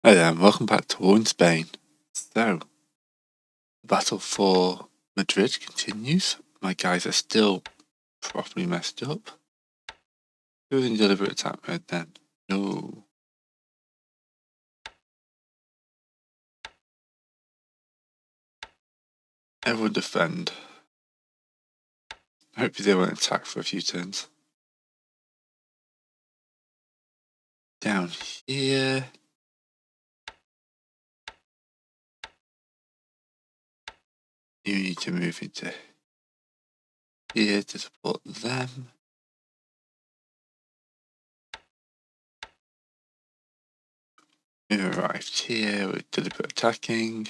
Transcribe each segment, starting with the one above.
Hi there, and welcome back to War in Spain. So, the battle for Madrid continues. My guys are still properly messed up. Who's in deliberate attack mode then? No. Everyone defend. Hopefully they won't attack for a few turns. Down here. You need to move into here to support them. We've arrived here with deliberate attacking.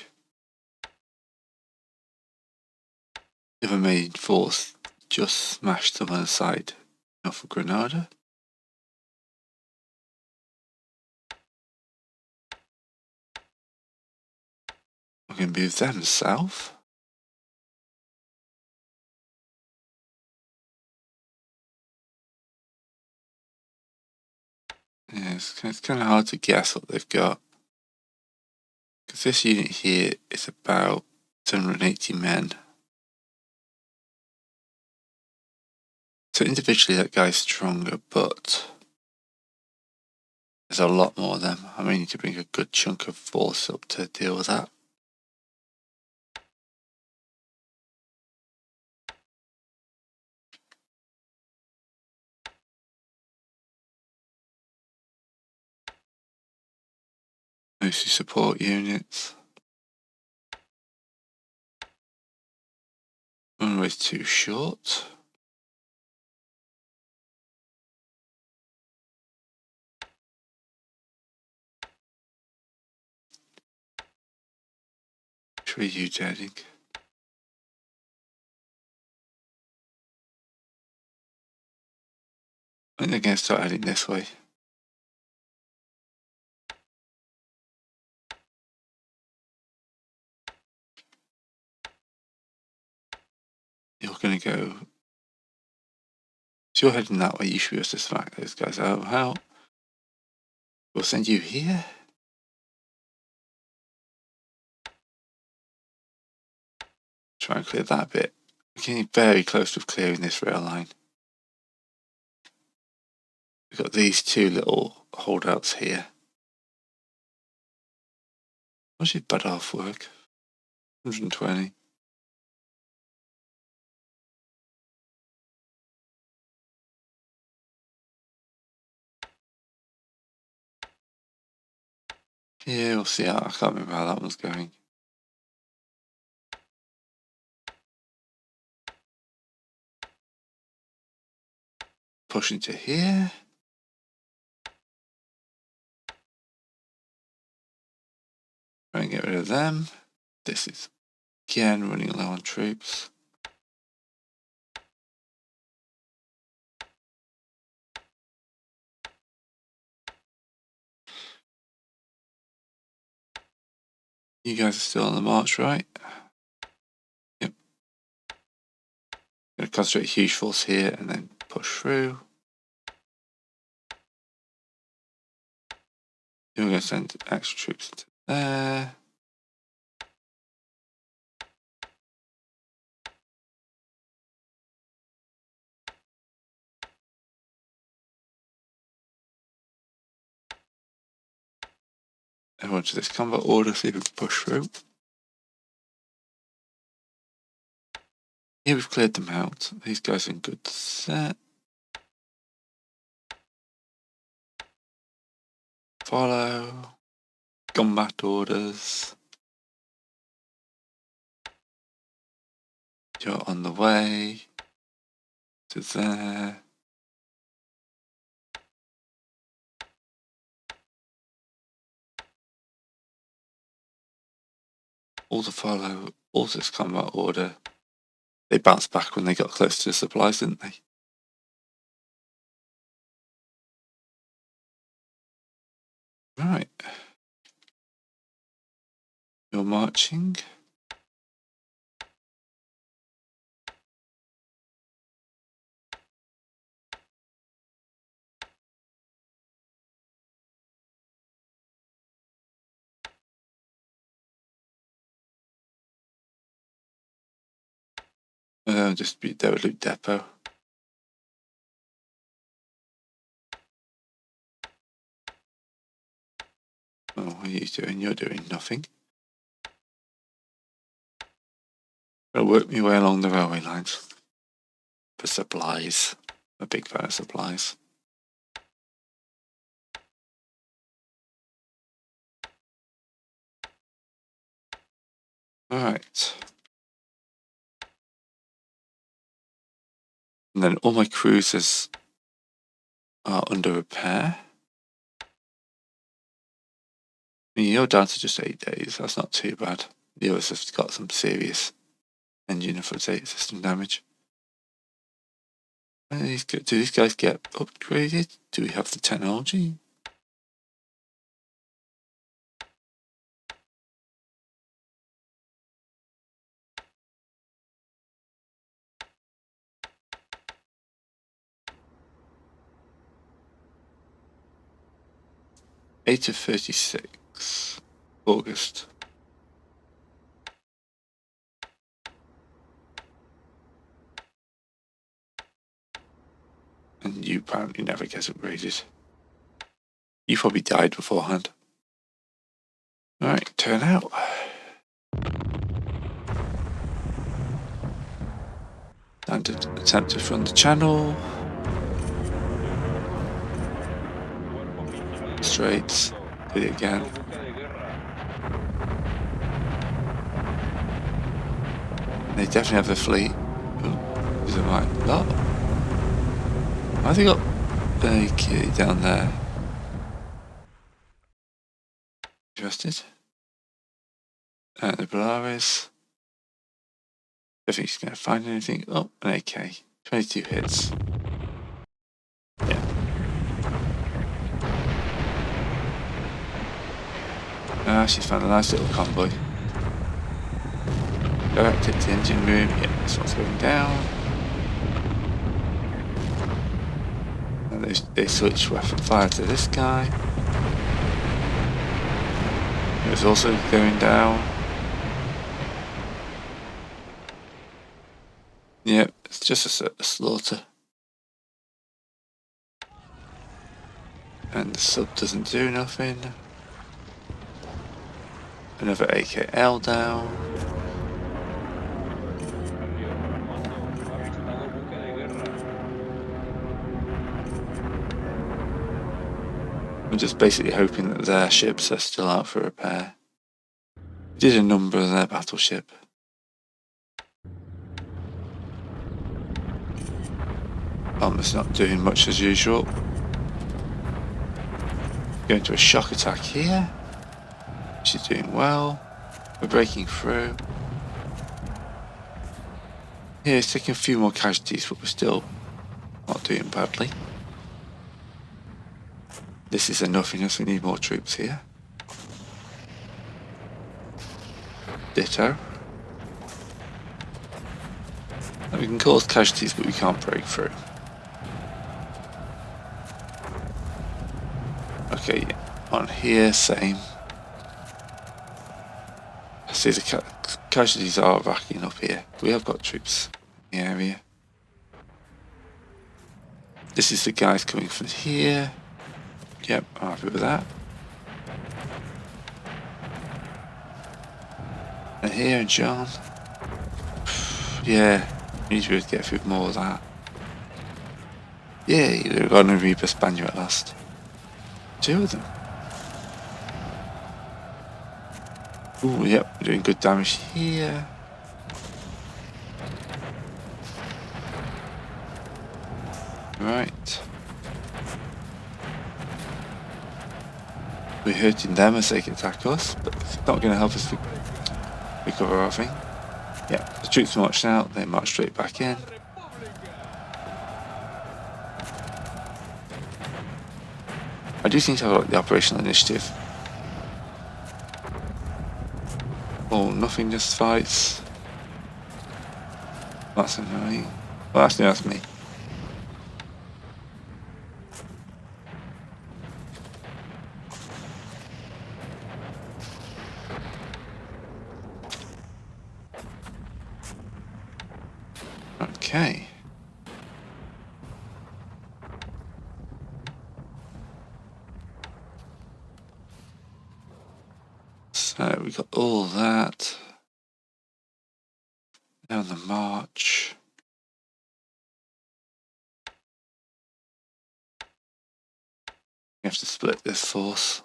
The other main force just smashed them on the side off of Granada. We're going to move them south. Yeah, it's kind of hard to guess what they've got. Because this unit here is about 780 men. So individually that guy's stronger, but there's a lot more of them. I may need to bring a good chunk of force up to deal with that. Mostly support units. Runway's too short. Which way are you heading? I think they're going to start heading this way. You're going to go... So you're heading that way, you should be able to smack those guys out. How? We'll send you here. Try and clear that bit. We're getting very close to clearing this rail line. We've got these two little holdouts here. What's your butt off work? 120. Yeah, we'll see how. I can't remember how that one's going. Push into here. Try and get rid of them. This is again running low on troops. You guys are still on the march, right? Yep. Gonna concentrate a huge force here and then push through. Then we're gonna send extra troops into there. Everyone to this combat order, see if we can push through. Here we've cleared them out. These guys are in good set. Follow. Combat orders. You're on the way to there. All to follow. All to this combat order. They bounced back when they got close to the supplies, didn't they? Right. You're marching. them dispute their loot depot. Oh, what are you doing? You're doing nothing. I'll work my way along the railway lines for supplies. I'm a big fan of supplies. Alright. And then all my cruisers are under repair. I mean, you're down to just 8 days. That's not too bad. The others have got some serious engine and flotation system damage. Do these guys get upgraded? Do we have the technology? Eight of 36. August. And you apparently never get upgraded. You probably died beforehand. Alright, turn out. Time to attempt to run the channel. Straits. Did it again. They definitely have the fleet. Oh, is it right? No. I think got a kitty down there. Interested. And the Polaris. I think he's going to find anything. Oh, an AK. 22 hits. Yeah. She's found a nice little convoy. Direct it to the engine room. Yeah, this one's going down. And they switch weapon fire to this guy. It was also going down. Yep, it's just a slaughter. And the sub doesn't do nothing. Another AKL down. I'm just basically hoping that their ships are still out for repair. We did a number of their battleship. It's not doing much as usual. Going to a shock attack here. She's doing well. We're breaking through. Yeah, it's taking a few more casualties, but we're still not doing badly. This is a nothingness, we need more troops here. Ditto. And we can cause casualties, but we can't break through. Okay, on here, same. I see the casualties are racking up here. We have got troops in the area. This is the guys coming from here. Yep, I'm happy with that. And here, and John. Yeah, we need to get through more of that. Yeah, they're going to Reaper Spaniard at last. 2 of them. Ooh, yep, we're doing good damage here. Right. We're hurting them as they can attack us, but it's not going to help us recover our thing. Yeah, the troops marched out, they marched straight back in. I do seem to have like the operational initiative. Oh, nothing, just fights. That's annoying. Well, actually, that's me. Okay. So we got all that. Now on the march. We have to split this force.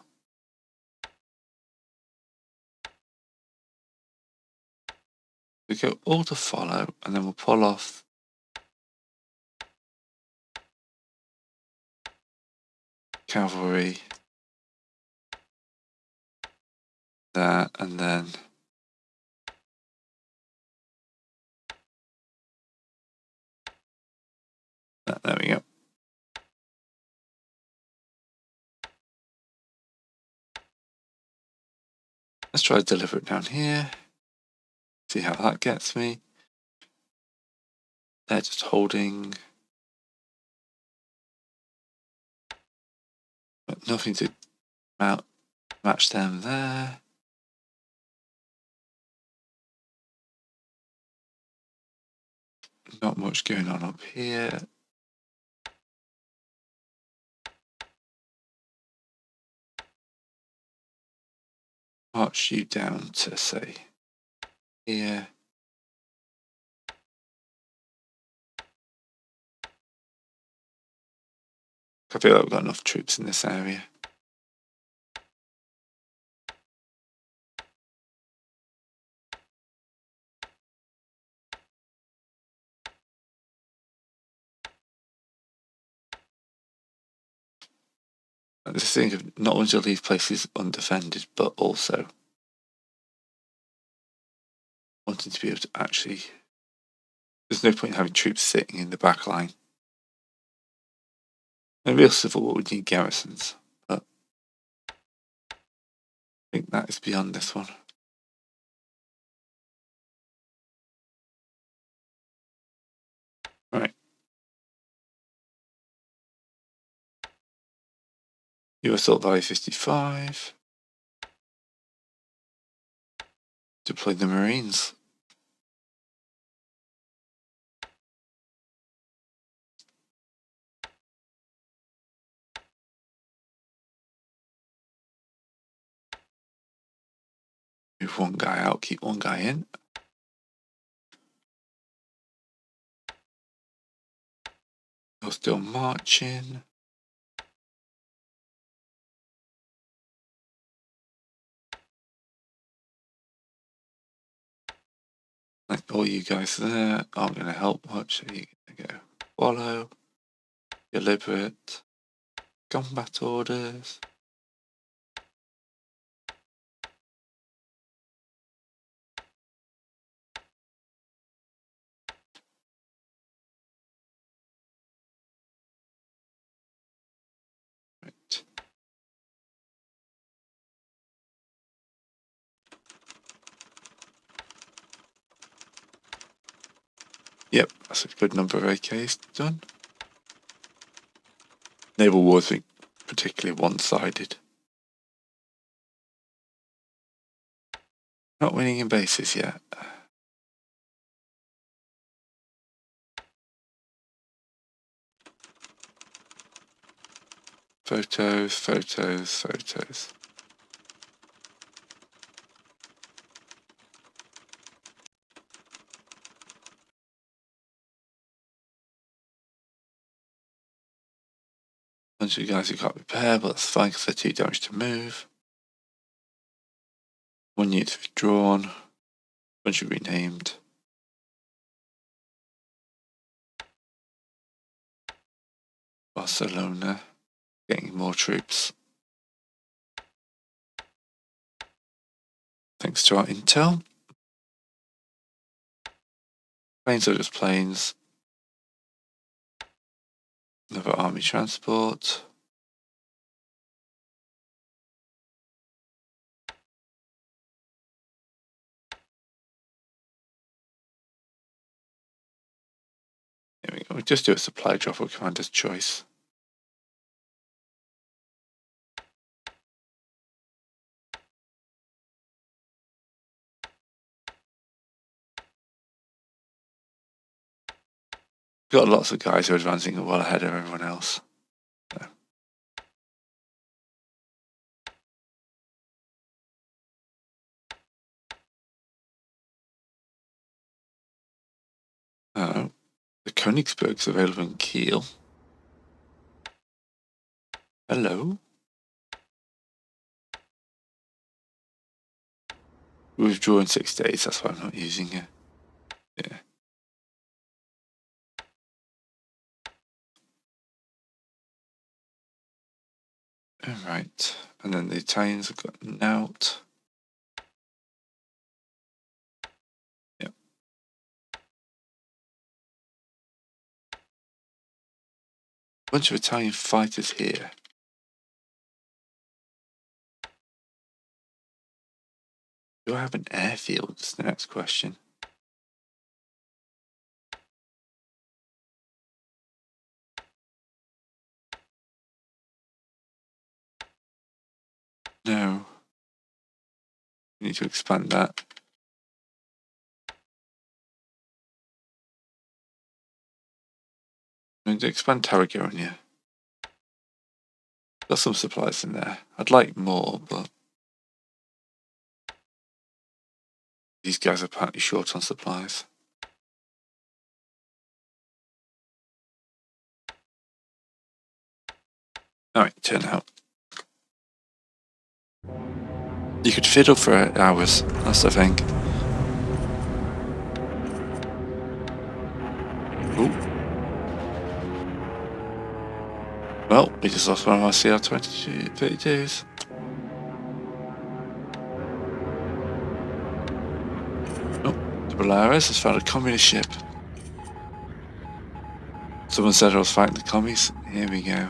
We go all to follow, and then we'll pull off cavalry there, and then there we go. Let's try to deliver it down here. See how that gets me. They're just holding, but nothing to match them there. Not much going on up here. March you down to, say, here. I feel like we've got enough troops in this area. I just think of not wanting to leave places undefended, but also wanting to be able to actually... There's no point in having troops sitting in the back line. In a real civil war, we need garrisons, but I think that is beyond this one. Right. You assault value 55. Deploy the Marines. Move one guy out, keep one guy in. You're still marching. Like all you guys there aren't going to help much, so you're going to go follow, deliberate, combat orders. Right. Yep, that's a good number of AKs done. Naval wars being particularly one-sided. Not winning in bases yet. Photos, photos, photos. Bunch of guys who can't repair, but that's fine because they're too damaged to move. One unit withdrawn. Bunch renamed. Barcelona. Getting more troops. Thanks to our intel. Planes are just planes. Another army transport. There we go. We just do a supply drop or commander's choice. Got lots of guys who are advancing well ahead of everyone else. So. The Königsberg's available in Kiel. Hello. We withdraw in 6 days, that's why I'm not using it. Yeah. Alright. And then the Italians have got an out. Yep. Bunch of Italian fighters here. Do I have an airfield? Is the next question. No. We need to expand that. We need to expand Tarragona. Got some supplies in there. I'd like more, but these guys are apparently short on supplies. Alright, turn out. You could fiddle for hours, that's the thing. Ooh. Well, we just lost one of our CR-32s. Oh, the Polaris has found a communist ship. Someone said I was fighting the commies. Here we go.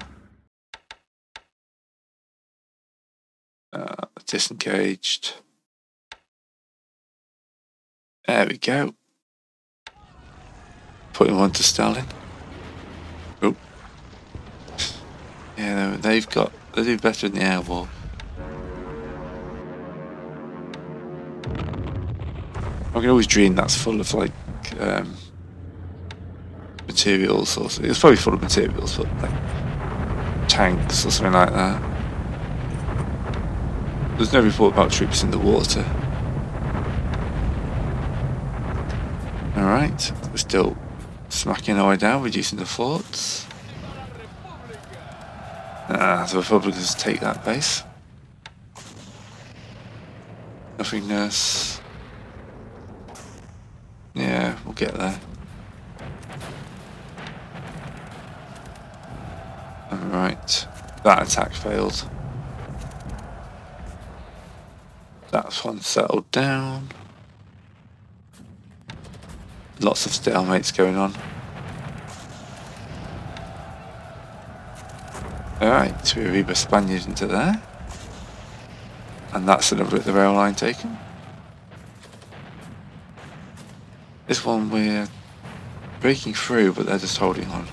Disengaged. There we go. Putting one to Stalin. Oh. Yeah, they do better in the air war. I can always dream that's full of like materials, or it's probably full of materials, but like tanks or something like that. There's no report about troops in the water. Alright, we're still smacking our way down, reducing the forts. The Republicans take that base. Nothingness. Yeah, we'll get there. Alright, that attack failed. That's one settled down. Lots of stalemates going on. Alright, so we Reba Spaniard into there. And that's another bit of the rail line taken. This one we're breaking through, but they're just holding on.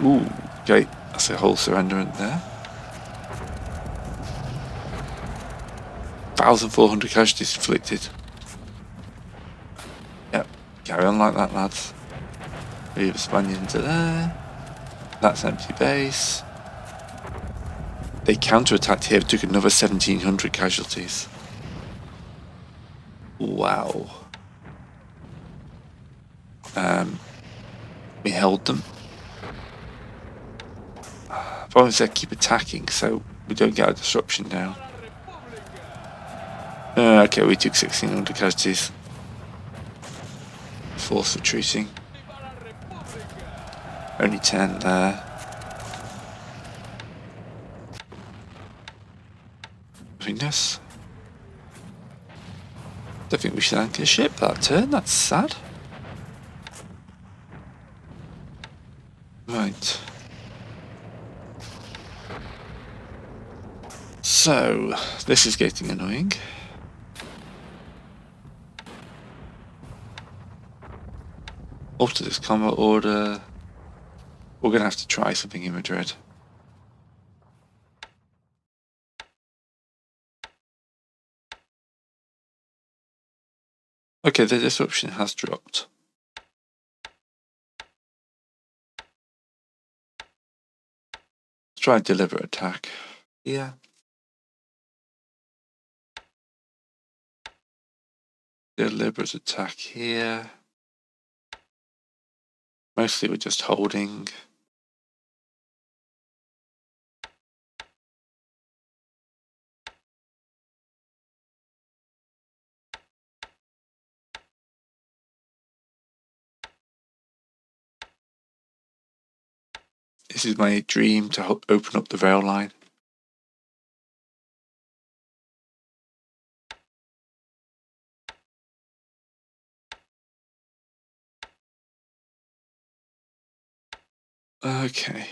Ooh, okay, that's a whole surrender in there. 1,400 casualties inflicted. Yep, carry on like that, lads. Reba Spaniard into there. That's empty base. They counter-attacked here, took another 1,700 casualties. Wow. We held them. Problem is they keep attacking, so we don't get a disruption down. Okay, we took 1,600 casualties. Force retreating. Only 10 there. Nothingness. Don't think we should anchor ship that turn, that's sad. Right. So, this is getting annoying. Alter this combat order. We're going to have to try something in Madrid. Okay, the disruption has dropped. try a deliberate attack here. Deliberate attack here. Mostly we're just holding. This is my dream to open up the rail line. Okay.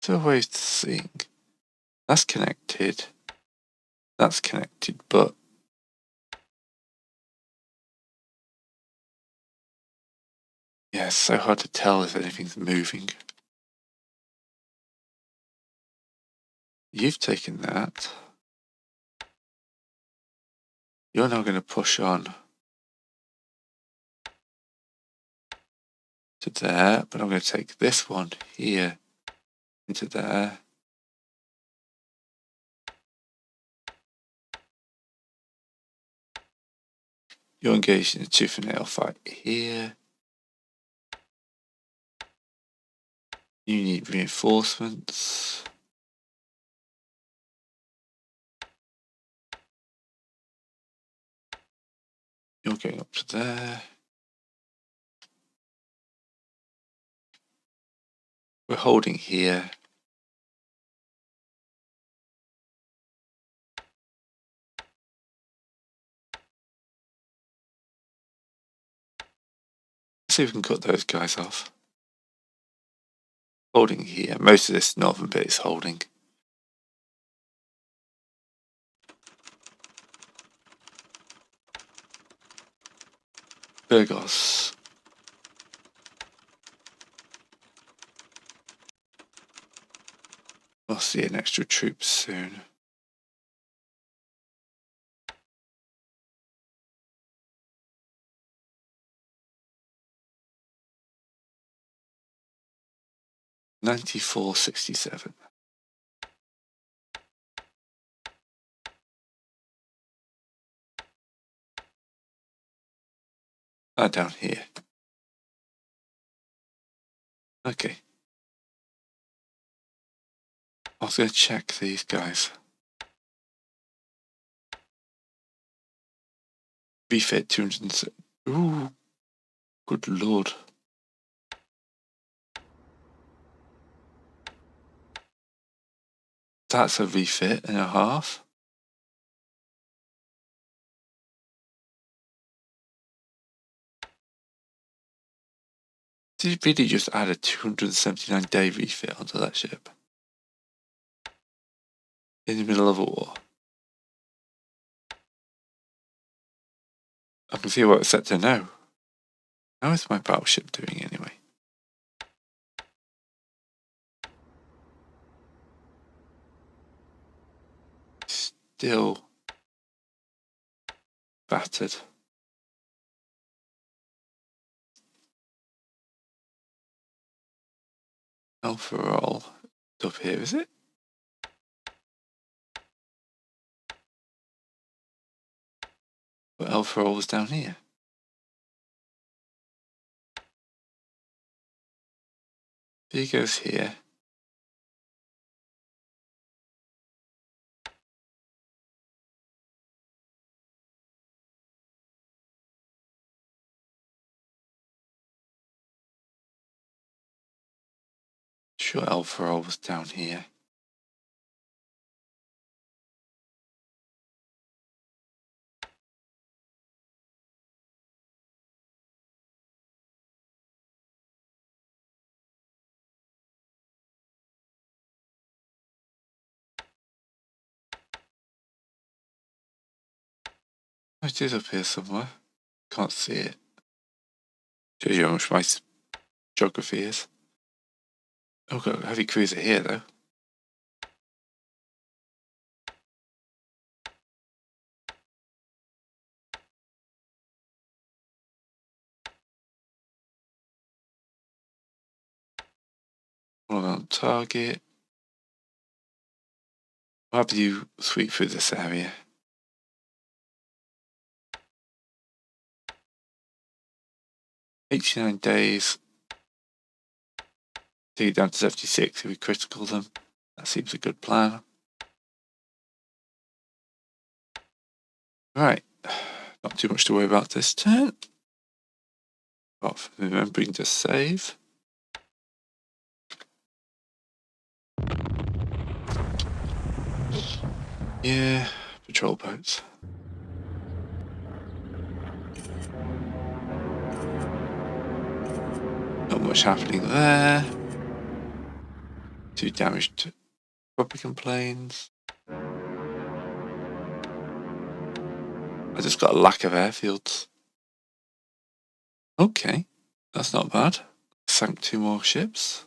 So ways to think. That's connected. That's connected, but yeah, it's so hard to tell if anything's moving. You've taken that. You're now going to push on to there, but I'm going to take this one here into there. You're engaged in a tooth and nail fight here. You need reinforcements. You're going up to there. We're holding here. Let's see if we can cut those guys off. Holding here. Most of this northern bit is holding. Burgos. We'll see an extra troop soon. $94.67. Down here. Okay. I was going to check these guys. Refit 207. Ooh. Good lord. That's a refit and a half. Did you really just add a 279-day refit onto that ship? In the middle of a war? I can see what it's set to now. How is my battleship doing anyway? Still battered. Alpha roll up here, is it? But Alpha roll was down here. He goes here. Sure, Alpha roll was down here. It is up here somewhere. Can't see it. Shows you how much my geography is. Oh, got a heavy cruiser here though. One on target. I'll have you sweep through this area. $89 days. Take it down to 76 if we critical them. That seems a good plan. Right. Not too much to worry about this turn. Apart from remembering to save. Yeah, patrol boats. Not much happening there. 2 damaged Republican planes. I just got a lack of airfields. Okay, that's not bad. Sank 2 more ships.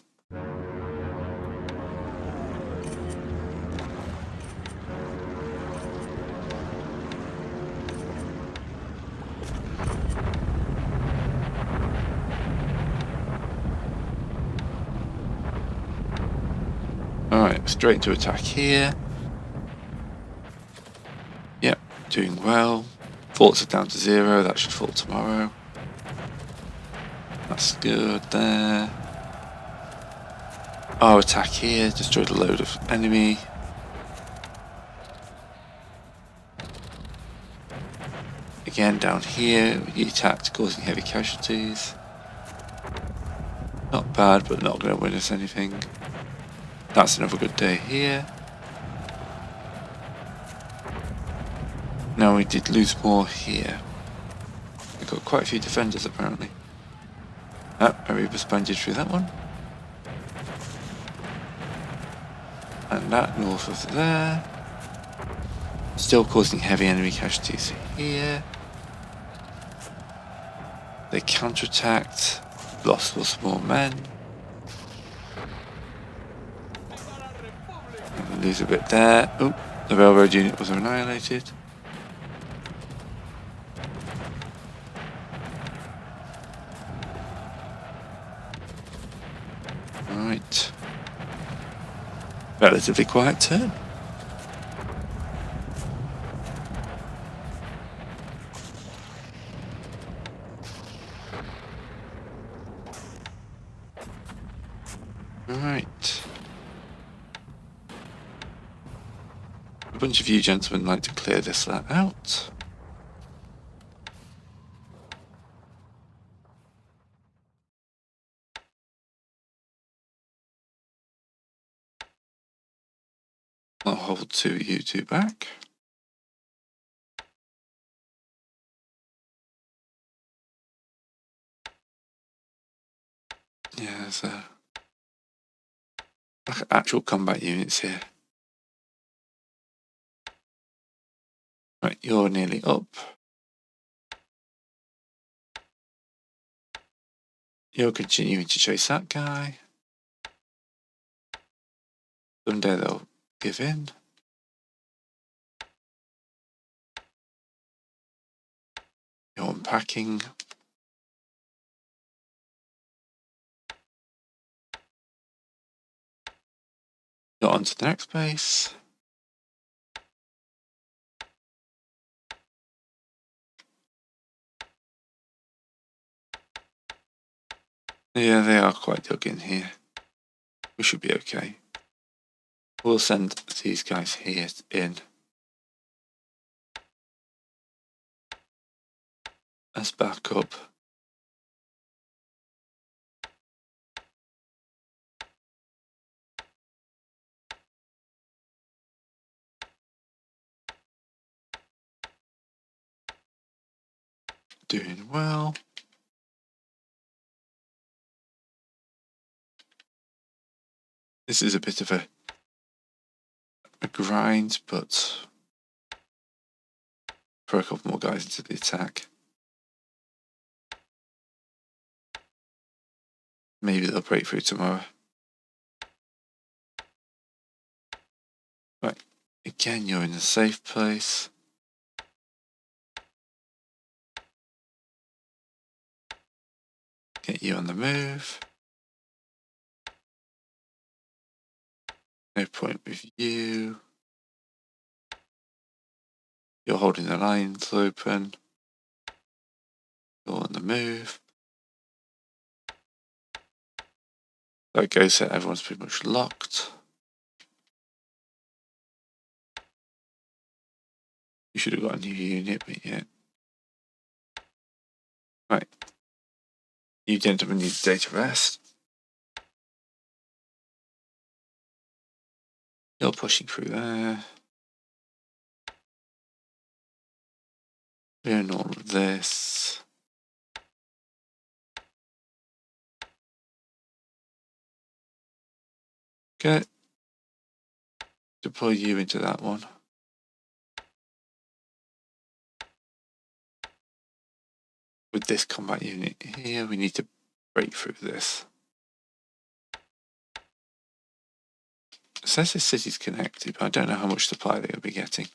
Alright, straight into attack here. Yep, doing well. Forts are down to 0, that should fall tomorrow. That's good there. Our attack here, destroyed a load of enemy. Again down here, he attacked, causing heavy casualties. Not bad, but not going to win us anything. That's another good day here. Now we did lose more here. We got quite a few defenders apparently. Aruba's bandaged through that one. And that north of there. Still causing heavy enemy casualties here. They counterattacked. Lost lots more men. Lose a bit there. Oh, the railroad unit was annihilated. Right. Relatively quiet turn. Right. A bunch of you gentlemen like to clear this land out. I'll hold you two back. Yeah, there's actual combat units here. Right, you're nearly up. You're continuing to chase that guy. Someday they'll give in. You're unpacking. You're on to the next base. Yeah, they are quite dug in here. We should be okay. We'll send these guys here in as backup. Doing well. This is a bit of a grind, but throw a couple more guys into the attack. Maybe they'll break through tomorrow. Right, again, you're in a safe place. Get you on the move. No point with you. You're holding the lines open. You're on the move. That goes that everyone's pretty much locked. You should have got a new unit, but yeah. Right. You gentlemen need a day to rest. You're pushing through there. Doing all of this. Okay. Deploy you into that one. With this combat unit here, we need to break through this. It says the city's connected, but I don't know how much supply they're going to be getting.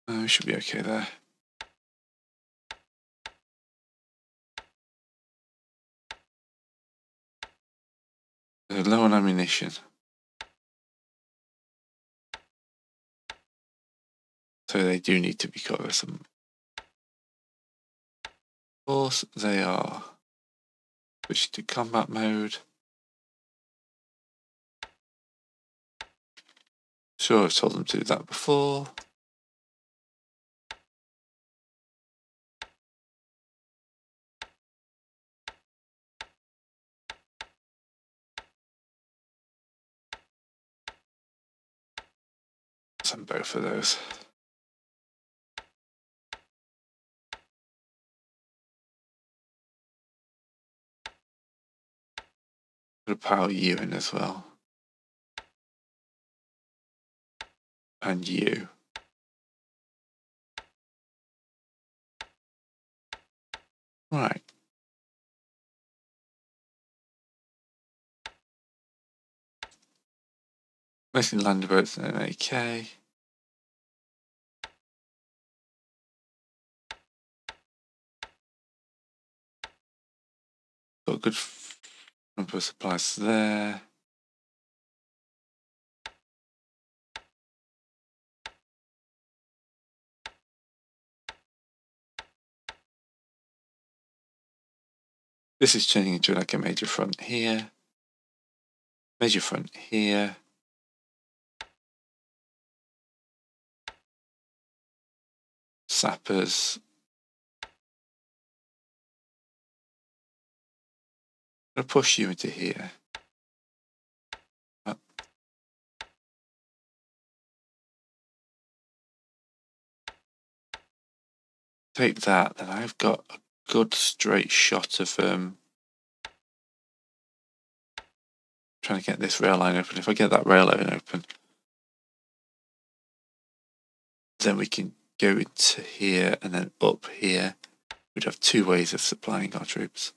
We should be okay there. They're low on ammunition. So they do need to be covered some. Of course, they are. Switch to combat mode. Sure, I've told them to do that before. Send both of those. Put a power you in as well. And you. Right. Mostly land boats and an AK. Got a good number of supplies there. This is turning into like a major front here. Major front here. Sappers. I'm going to push you into here. Take that, and I've got a good straight shot of trying to get this rail line open. If I get that rail line open, then we can go into here and then up here. We'd have two ways of supplying our troops.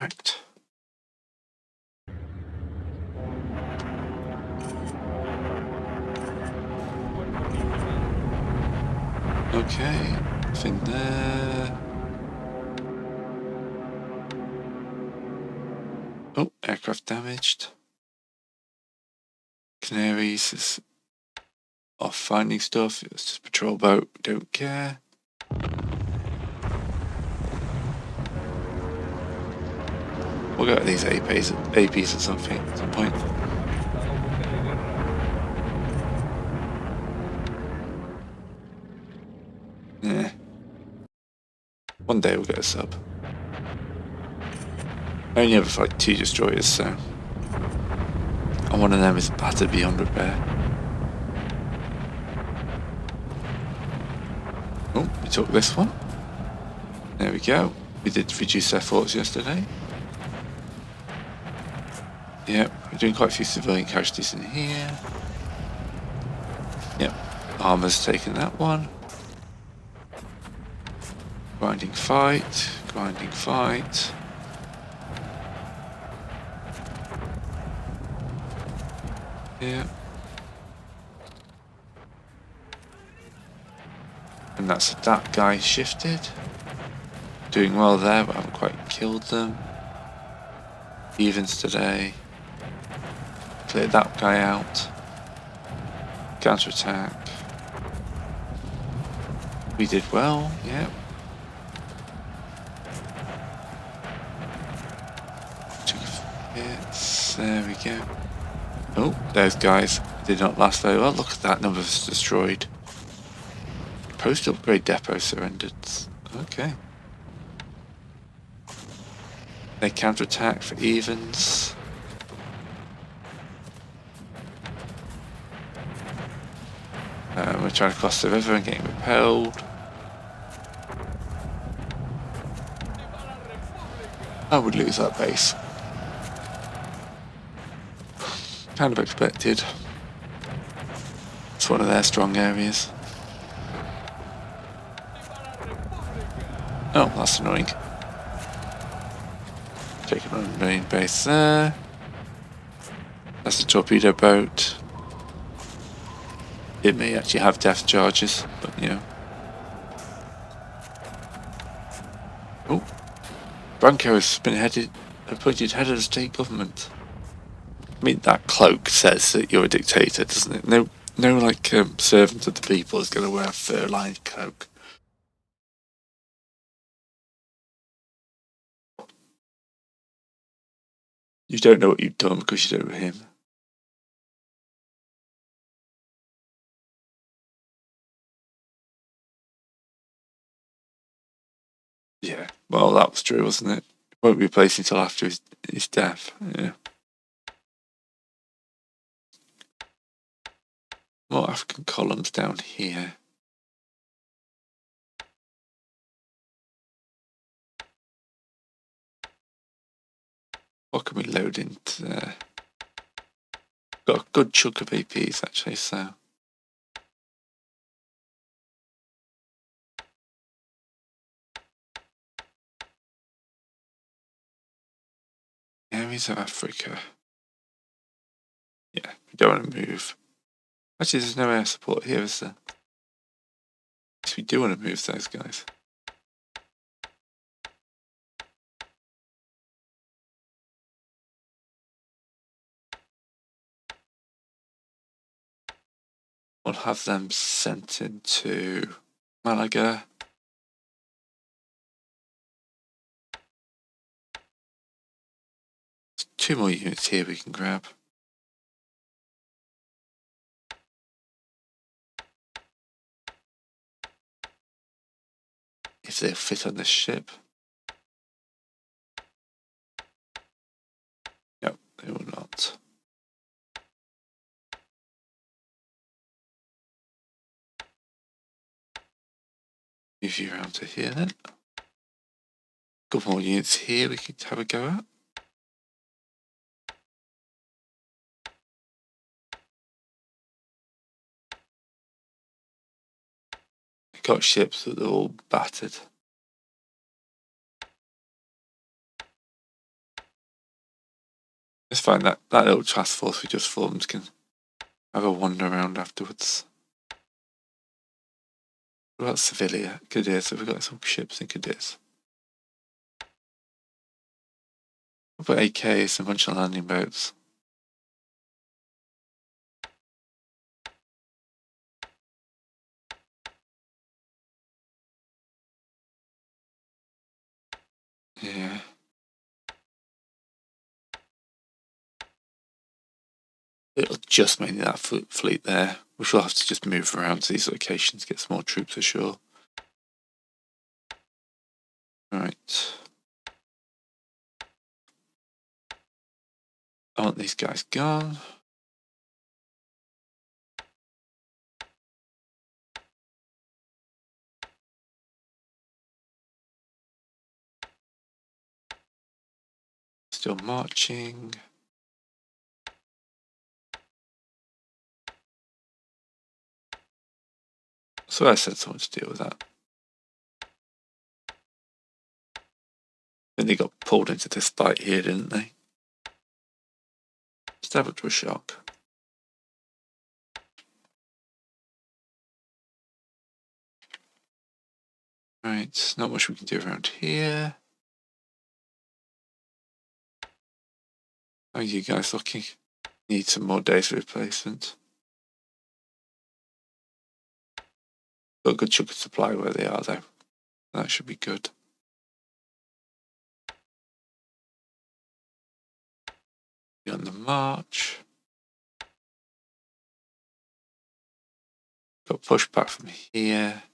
Right. Okay, nothing there. Oh, aircraft damaged. Canaries is off finding stuff. It's just patrol boat, don't care. We'll go at these APs at something at some point. Yeah. One day we'll get a sub. I only have like 2 destroyers, so. And one of them is battered beyond repair. Oh, we took this one. There we go. We did reduce their forts yesterday. Yep, we're doing quite a few civilian casualties in here. Yep, armor's taken that one. Grinding fight, grinding fight. Yeah. And that's that guy shifted. doing well there, but haven't quite killed them. Evens today. Cleared that guy out. Counter attack. We did well, yeah. Took a few hits. There we go. Oh, those guys did not last very well. Look at that number was destroyed. Post upgrade depot surrendered. Okay. They counterattack for evens. We're trying to cross the river and getting repelled. I would lose that base. Kind of expected. It's one of their strong areas. Oh, that's annoying. Taking on the main base there. That's a torpedo boat. It may actually have depth charges, but you know. Oh, Branco has been appointed head of the state government. I mean, that cloak says that you're a dictator, doesn't it? No, like servant of the people is going to wear a fur-lined cloak. You don't know what you've done because you don't know him. Yeah, well, that was true, wasn't it? Won't be replaced until after his death. Yeah. More African columns down here. What can we load into there? Got a good chunk of APs actually, so. Areas of Africa. Yeah, we don't want to move. Actually, there's no air support here, is there? Yes, we do want to move those guys. We'll have them sent into Malaga. There's 2 more units here we can grab. If they'll fit on this ship. No, they will not. Move you around to here then. Couple more units here we could have a go at. We've got ships that are all battered. It's fine, that little task force we just formed can have a wander around afterwards. What about Sevilla? Cadiz, have we got some ships in Cadiz? What about AKs and a bunch of landing boats? Yeah. It'll just mainly that fleet there, which we'll have to just move around to these locations, get some more troops ashore. Right. I want these guys gone. Still marching. So I said someone to deal with that. Then they got pulled into this fight here, didn't they? Stab it to a shock. Right, not much we can do around here. How are you guys looking? Need some more data replacement. Got a good chunk of supply where they are though. That should be good. Be on the march. Got pushback from here.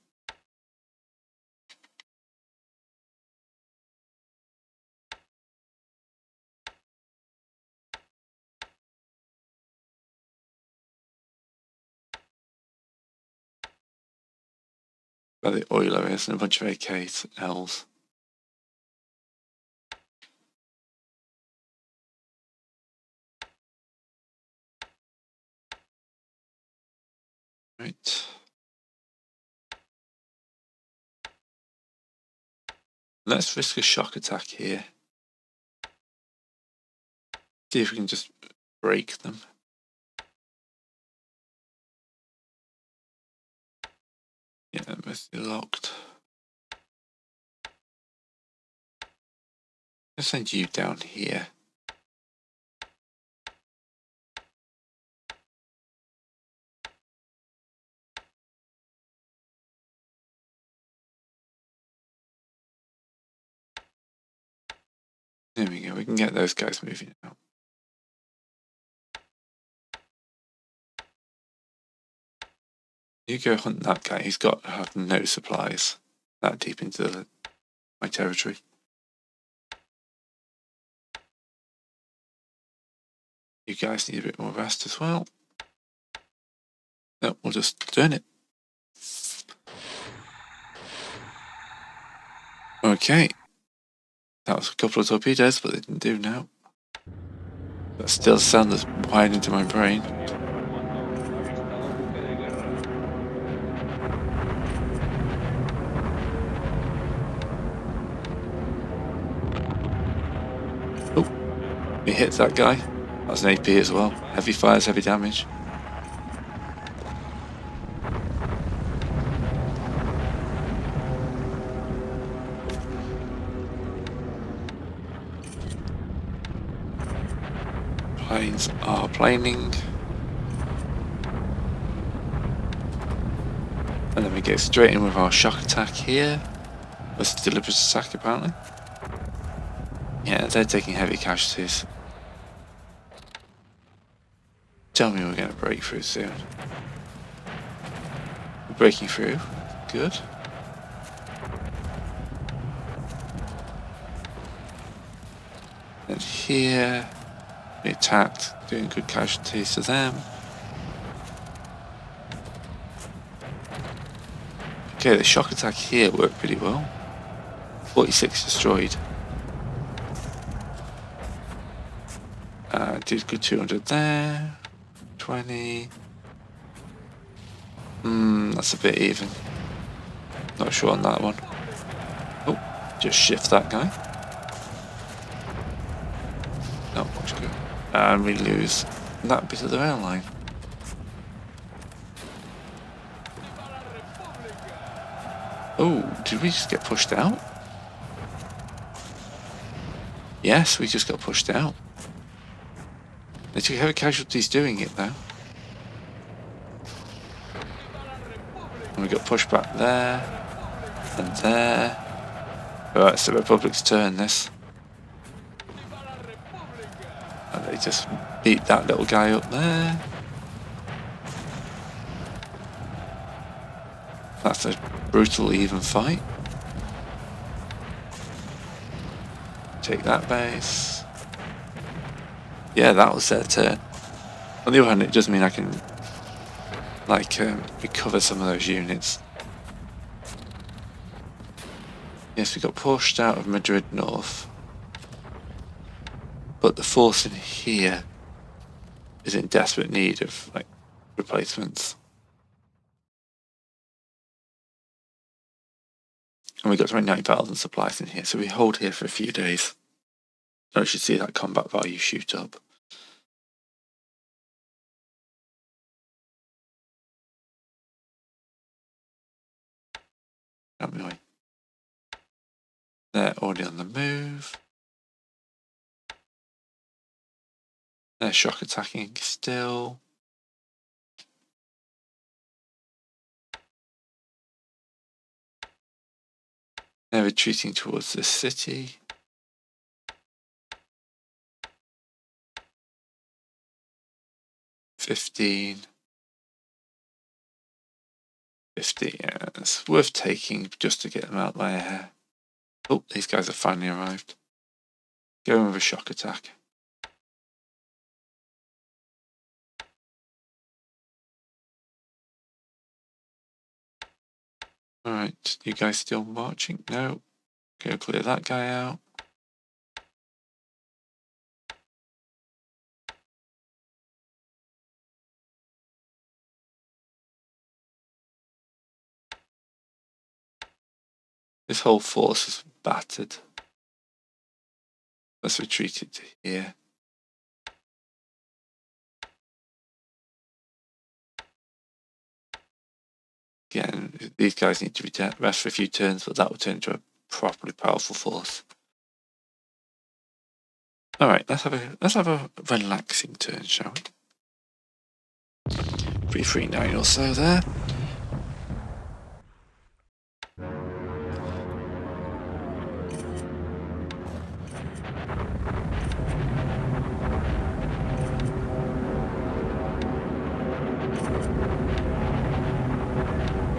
Got the oil areas and a bunch of AKs, Ls. Right. Let's risk a shock attack here. See if we can just break them. Yeah, they're mostly locked. Let's send you down here. There we go, we can get those guys moving now. You go hunt that guy, he's got to have no supplies that deep into my territory. You guys need a bit more rest as well. No, we'll just turn it. Okay. That was a couple of torpedoes, but they didn't do now. That still sound that's wired into my brain. Oh, he hits that guy. That's an AP as well. Heavy fires, heavy damage. Planes are planing. And then we go straight in with our shock attack here. That's a deliberate attack apparently. Yeah, they're taking heavy casualties. Tell me we're going to break through soon. We're breaking through. Good. And here, we attacked, doing good casualties to them. Okay, the shock attack here worked pretty well. 46 destroyed. Did good 200 there. 20. That's a bit even. Not sure on that one. Oh, just shift that guy. Not much good. And we lose that bit of the rail line. Oh, did we just get pushed out? Yes, we just got pushed out. They took heavy casualties doing it though. And we got pushed back there. And there. Alright, it's the Republic's turn this. And they just beat that little guy up there. That's a brutal even fight. Take that base. Yeah, that was their turn. On the other hand, it does mean I can recover some of those units. Yes, we got pushed out of Madrid North. But the force in here is in desperate need of replacements. And we got 29,000 supplies in here, so we hold here for a few days. I should see that combat value shoot up. Anyway. They're already on the move. They're shock attacking still. They're retreating towards the city. $15. $50, yeah, it's worth taking just to get them out of my hair. Oh, these guys have finally arrived. Go in with a shock attack. Alright, you guys still marching? No. Go clear that guy out. This whole force is battered. Let's retreat it to here. Again, these guys need to be rest for a few turns, but that will turn into a properly powerful force. Alright, let's have a relaxing turn, shall we? 339 or so there.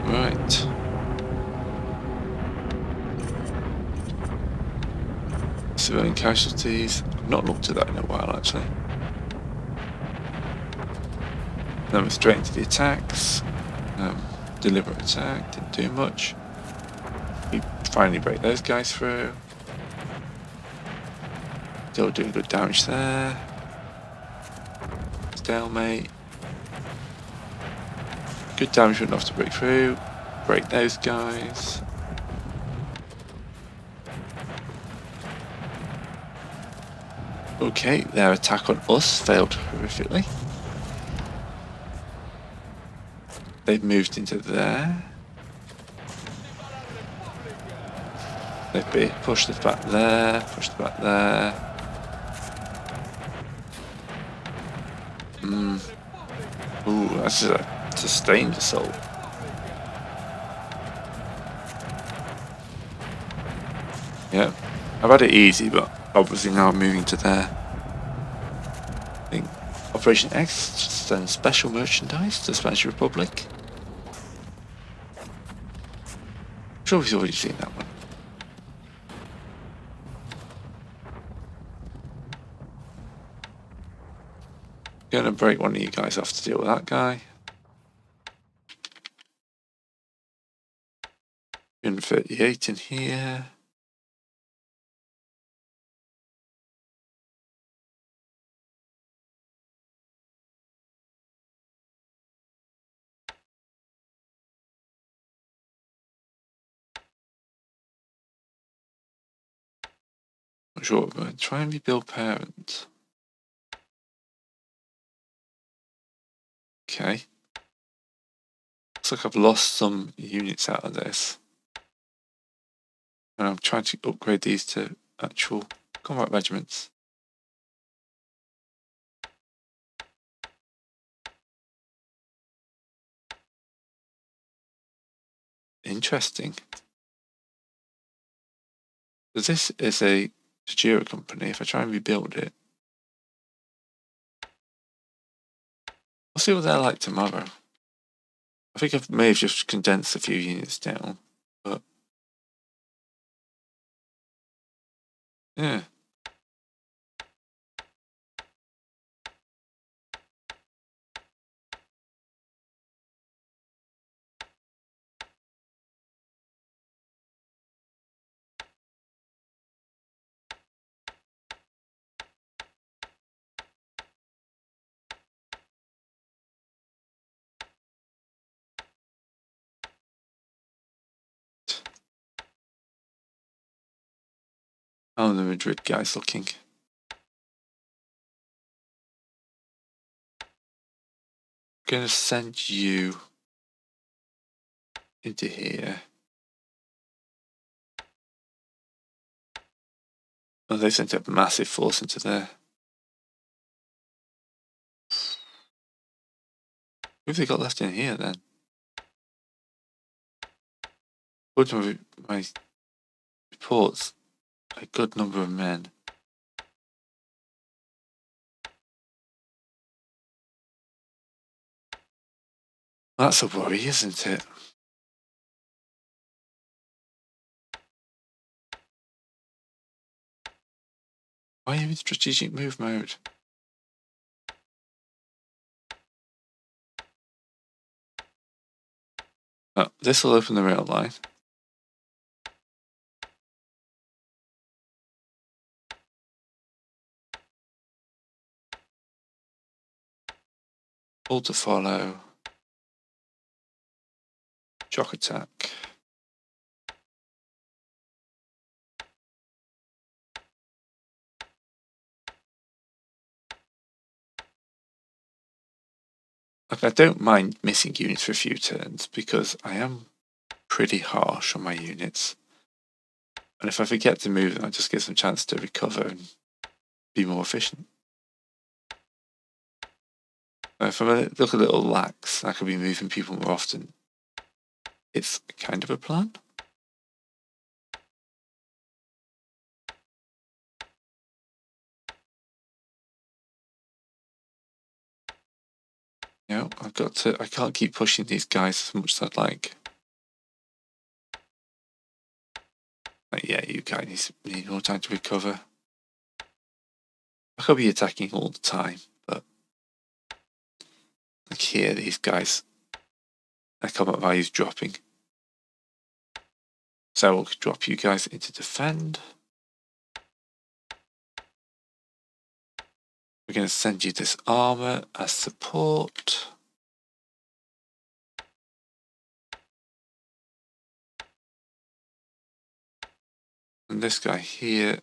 Right. Civilian casualties. I've not looked at that in a while, actually. Then we're straight into the attacks. Deliberate attack, didn't do much. We finally break those guys through. Still doing good damage there. Stalemate. Good damage enough to break through. Break those guys. Okay, their attack on us failed horrifically. They've moved into there. They've pushed us back there, pushed back there. Ooh, that's a sustained assault. Yeah, I've had it easy, but obviously now I'm moving to there. I think Operation X sends special merchandise to the Spanish Republic. I'm sure we've already seen that one. Gonna break one of you guys off to deal with that guy. 338 in here. Not sure, but try and rebuild parent. Okay. Looks like I've lost some units out of this. And I'm trying to upgrade these to actual combat regiments. Interesting. So this is a Tajira company. If I try and rebuild it, we'll see what they're like tomorrow. I think I may have just condensed a few units down, but yeah. How are the Madrid guys looking? I'm gonna send you into here. Well, they sent a massive force into there. Who have they got left in here then? According to my reports, a good number of men. That's a worry, isn't it? Why are you in strategic move mode? Oh, this will open the rail line. All to follow. Shock attack. Like, I don't mind missing units for a few turns because I am pretty harsh on my units. And if I forget to move them, I just give them a chance to recover and be more efficient. If I look a little lax, I could be moving people more often. It's kind of a plan. You know, I can't keep pushing these guys as much as I'd like. Yeah, you guys need more time to recover. I could be attacking all the time, but like here, these guys, their combat value's dropping. So we'll drop you guys into defend. We're going to send you this armor as support. And this guy here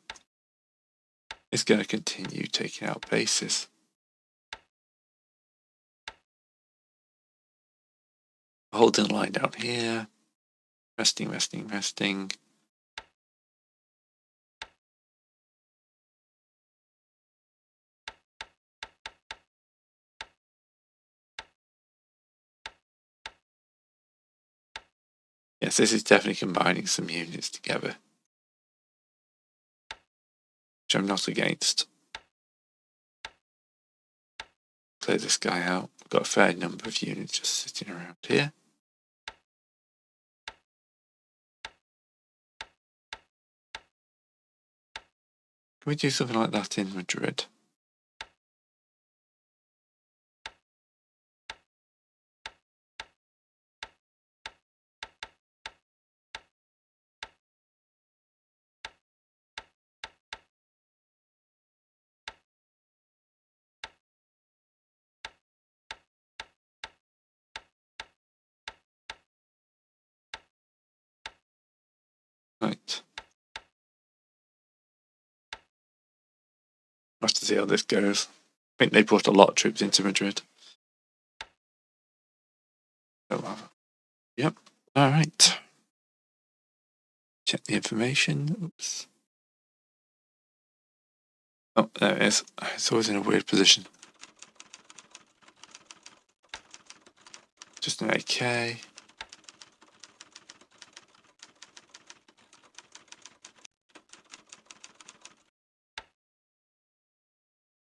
is going to continue taking out bases. Holding the line down here. Resting, resting, resting. Yes, this is definitely combining some units together, which I'm not against. Clear this guy out. We've got a fair number of units just sitting around here. Can we do something like that in Madrid? Right. We'll have to see how this goes. I think they brought a lot of troops into Madrid. Oh, yep. All right. Check the information. Oops. Oh, there it is. It's always in a weird position. Just an AK.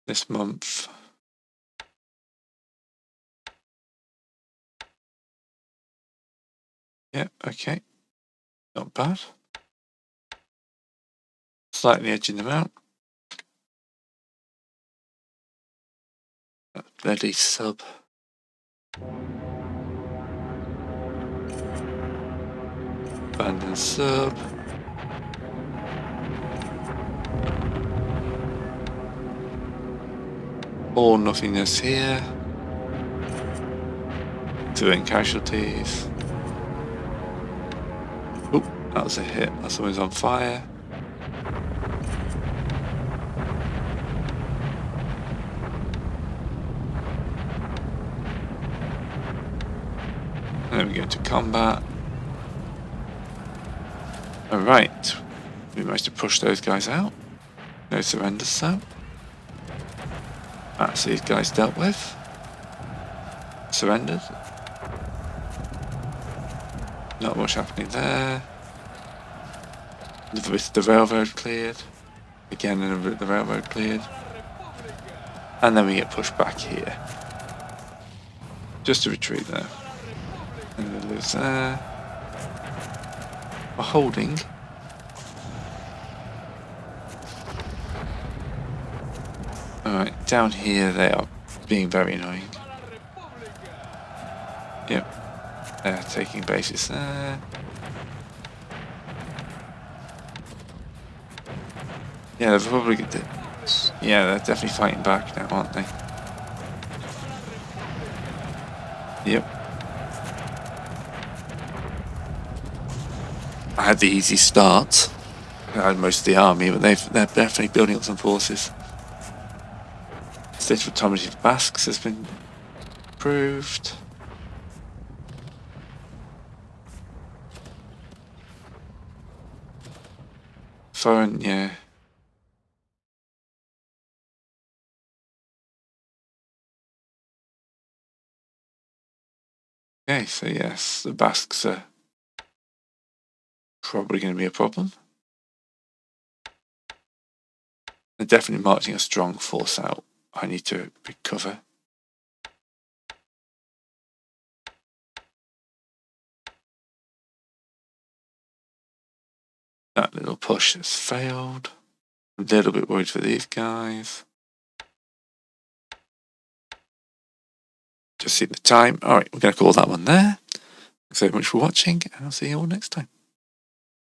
This month. Yeah, okay. Not bad. Slightly edging them out. That bloody sub. Abandon sub. All nothingness here. Civilian casualties. Oh, that was a hit. That's always on fire. And then we go into combat. Alright. We managed to push those guys out. No surrenders though. That's these guys dealt with. Surrendered. Not much happening there. The railroad cleared. Again, the railroad cleared. And then we get pushed back here. Just a retreat there. And we lose there. We're holding. Alright, down here they are being very annoying. Yep. They're taking bases there. Yeah, they're probably good. Yeah, they're definitely fighting back now, aren't they? Yep. I had the easy start. I had most of the army, but they're definitely building up some forces. State of autonomy of Basques has been approved. Foreign, yeah. Okay, so yes, the Basques are probably going to be a problem. They're definitely marching a strong force out. I need to recover. That little push has failed. I'm a little bit worried for these guys. Just see the time. Alright, we're going to call that one there. Thanks very much for watching, and I'll see you all next time.